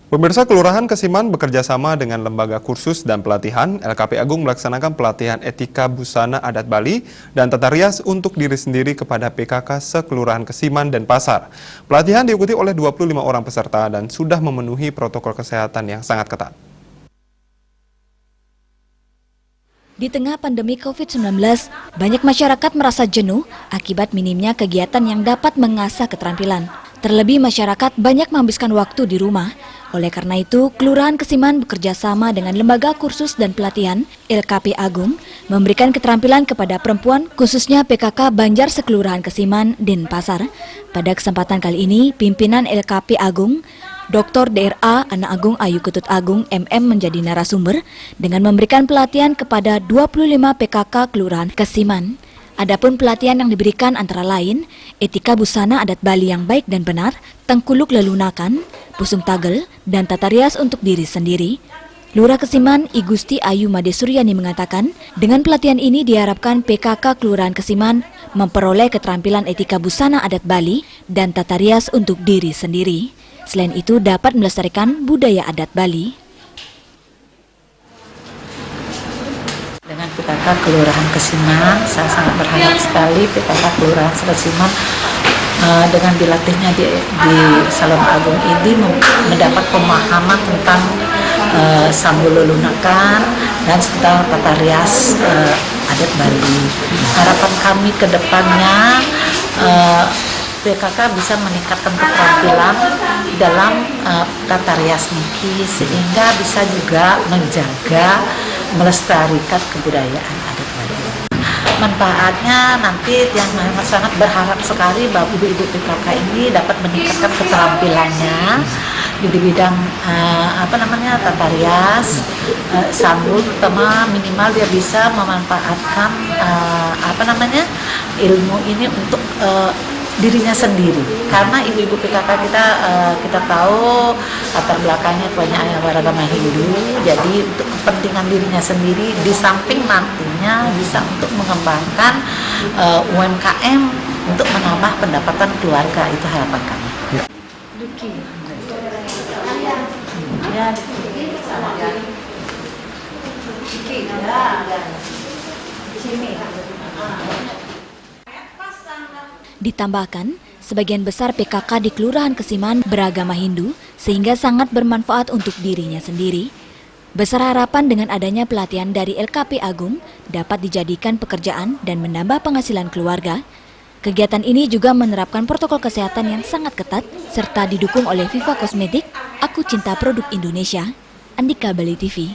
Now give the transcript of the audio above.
Pemirsa, Kelurahan Kesiman bekerja sama dengan Lembaga Kursus dan Pelatihan LKP Agung melaksanakan pelatihan etika busana adat Bali dan tata rias untuk diri sendiri kepada PKK se-Kelurahan Kesiman dan Pasar. Pelatihan diikuti oleh 25 orang peserta dan sudah memenuhi protokol kesehatan yang sangat ketat. Di tengah pandemi COVID-19, banyak masyarakat merasa jenuh akibat minimnya kegiatan yang dapat mengasah keterampilan. Terlebih masyarakat banyak menghabiskan waktu di rumah. Oleh karena itu, Kelurahan Kesiman bekerja sama dengan Lembaga Kursus dan Pelatihan LKP Agung memberikan keterampilan kepada perempuan khususnya PKK Banjar se-Kelurahan Kesiman, Denpasar. Pada kesempatan kali ini, pimpinan LKP Agung Dr. DRA Anak Agung Ayu Ketut Agung MM menjadi narasumber dengan memberikan pelatihan kepada 25 PKK Kelurahan Kesiman. Adapun pelatihan yang diberikan antara lain etika busana adat Bali yang baik dan benar, tengkuluk lelunakan, pusung tagel, dan tata rias untuk diri sendiri. Lurah Kesiman I Gusti Ayu Made Suryani mengatakan, dengan pelatihan ini diharapkan PKK Kelurahan Kesiman memperoleh keterampilan etika busana adat Bali dan tata rias untuk diri sendiri. Selain itu dapat melestarikan budaya adat Bali. Dengan PKK Kelurahan Kesiman, saya sangat berharap sekali PKK Kelurahan Kesiman dengan dilatihnya di Salon Agung ini mendapat pemahaman tentang sambul lelunakan dan tentang tata rias adat Bali. Harapan kami ke depannya PKK bisa meningkatkan keterampilan dalam tata rias niki sehingga bisa juga menjaga melestarikan kebudayaan adat Bali. Manfaatnya nanti yang sangat berharap sekali bahwa ibu-ibu PKK ini dapat meningkatkan keterampilannya di bidang tata rias, sambul, terutama minimal dia bisa memanfaatkan ilmu ini untuk dirinya sendiri, karena ibu-ibu PKK kita tahu latar belakangnya banyak beragama Hindu, jadi untuk kepentingan dirinya sendiri di samping nantinya bisa untuk mengembangkan UMKM untuk menambah pendapatan keluarga, itu harapan kami. Ya. Ditambahkan, sebagian besar PKK di Kelurahan Kesiman beragama Hindu sehingga sangat bermanfaat untuk dirinya sendiri. Besar harapan dengan adanya pelatihan dari LKP Agung dapat dijadikan pekerjaan dan menambah penghasilan keluarga. Kegiatan ini juga menerapkan protokol kesehatan yang sangat ketat serta didukung oleh Viva Kosmetik, Aku Cinta Produk Indonesia. Andika Bali TV.